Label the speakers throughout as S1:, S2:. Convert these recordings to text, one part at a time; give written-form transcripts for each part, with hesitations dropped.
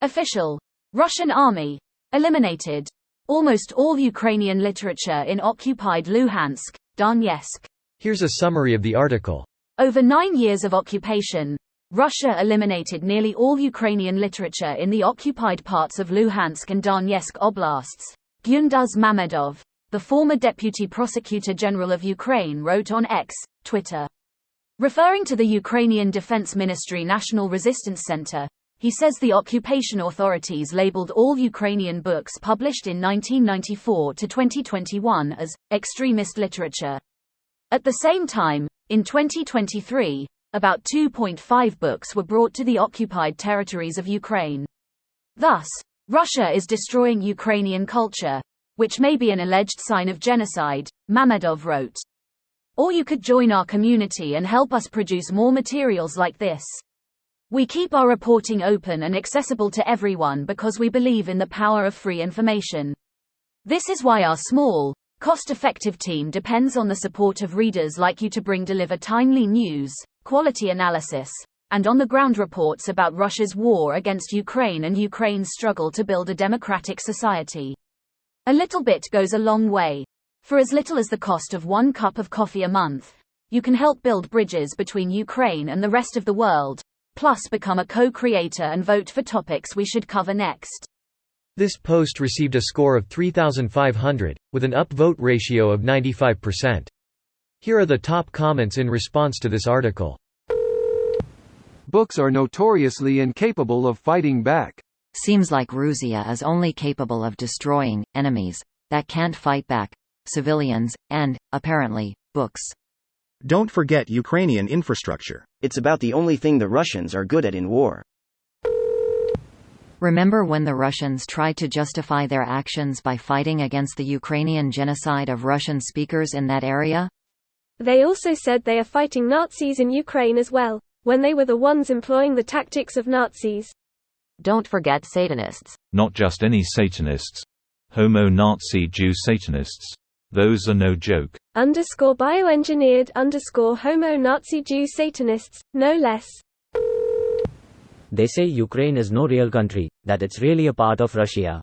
S1: Official. Russian army. Eliminated. Almost all Ukrainian literature in occupied Luhansk, Donetsk.
S2: Here's a summary of the article.
S1: Over 9 years of occupation, Russia eliminated nearly all Ukrainian literature in the occupied parts of Luhansk and Donetsk oblasts. Gyunduz Mamedov, the former Deputy Prosecutor General of Ukraine, wrote on X, Twitter. Referring to the Ukrainian Defense Ministry National Resistance Center, he says the occupation authorities labeled all Ukrainian books published in 1994 to 2021 as extremist literature. At the same time, in 2023, about 2.5 books were brought to the occupied territories of Ukraine. Thus, Russia is destroying Ukrainian culture, which may be an alleged sign of genocide, Mamedov wrote. Or you could join our community and help us produce more materials like this. We keep our reporting open and accessible to everyone because we believe in the power of free information. This is why our small, cost-effective team depends on the support of readers like you to deliver timely news, quality analysis, and on-the-ground reports about Russia's war against Ukraine and Ukraine's struggle to build a democratic society. A little bit goes a long way. For as little as the cost of 1 cup of coffee a month, you can help build bridges between Ukraine and the rest of the world. Plus become a co-creator and vote for topics we should cover next.
S2: This post received a score of 3,500, with an upvote ratio of 95%. Here are the top comments in response to this article.
S3: Books are notoriously incapable of fighting back.
S4: Seems like Russia is only capable of destroying enemies that can't fight back, civilians, and, apparently, books.
S5: Don't forget Ukrainian infrastructure.
S6: It's about the only thing the Russians are good at in war.
S4: Remember when the Russians tried to justify their actions by fighting against the Ukrainian genocide of Russian speakers in that area?
S7: They also said they are fighting Nazis in Ukraine as well, when they were the ones employing the tactics of Nazis.
S4: Don't forget Satanists.
S8: Not just any Satanists. Homo-Nazi Jew Satanists. Those are no joke.
S7: _bioengineered _homo-Nazi Jew Satanists, no less.
S9: They say Ukraine is no real country, that it's really a part of Russia.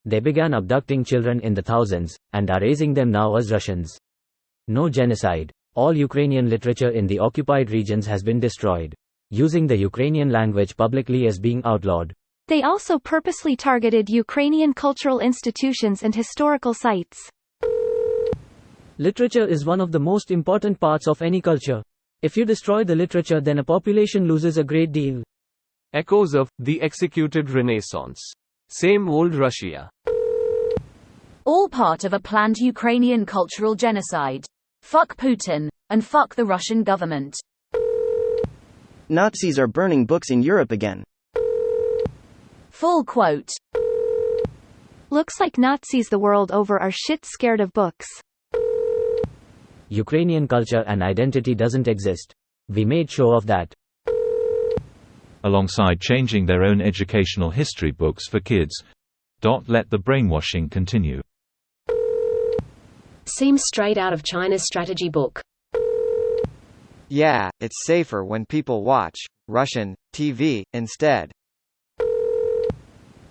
S9: They began abducting children in the thousands, and are raising them now as Russians. No genocide. All Ukrainian literature in the occupied regions has been destroyed. Using the Ukrainian language publicly is being outlawed.
S10: They also purposely targeted Ukrainian cultural institutions and historical sites.
S9: Literature is one of the most important parts of any culture. If you destroy the literature, then a population loses a great deal.
S3: Echoes of the executed Renaissance. Same old Russia.
S1: All part of a planned Ukrainian cultural genocide. Fuck Putin, and fuck the Russian government.
S6: Nazis are burning books in Europe again.
S1: Full quote.
S10: Looks like Nazis the world over are shit scared of books.
S9: Ukrainian culture and identity doesn't exist. We made show of that.
S8: Alongside changing their own educational history books for kids. Let the brainwashing continue.
S11: Seems straight out of China's strategy book.
S12: Yeah, it's safer when people watch Russian TV instead.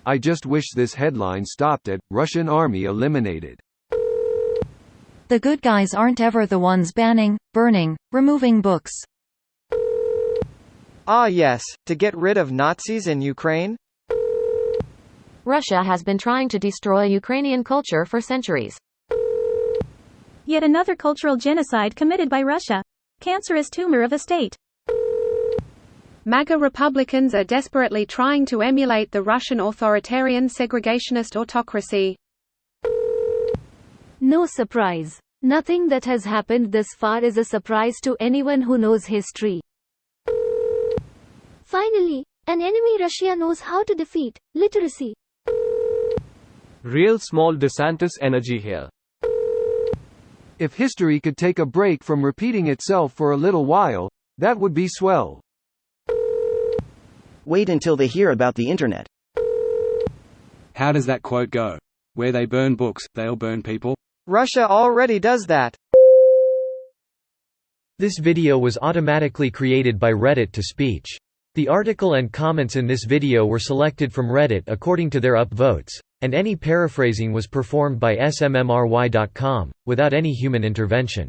S3: I just wish this headline stopped at Russian army eliminated.
S4: The good guys aren't ever the ones banning, burning, removing books.
S12: Ah yes, to get rid of Nazis in Ukraine?
S13: Russia has been trying to destroy Ukrainian culture for centuries.
S10: Yet another cultural genocide committed by Russia. Cancerous tumor of a state.
S11: MAGA Republicans are desperately trying to emulate the Russian authoritarian segregationist autocracy.
S10: No surprise. Nothing that has happened this far is a surprise to anyone who knows history. Finally, an enemy Russia knows how to defeat: literacy.
S3: Real small DeSantis energy here. If history could take a break from repeating itself for a little while, that would be swell.
S6: Wait until they hear about the internet.
S14: How does that quote go? Where they burn books, they'll burn people?
S12: Russia already does that.
S2: This video was automatically created by Reddit to speech. The article and comments in this video were selected from Reddit according to their upvotes, and any paraphrasing was performed by smmry.com, without any human intervention.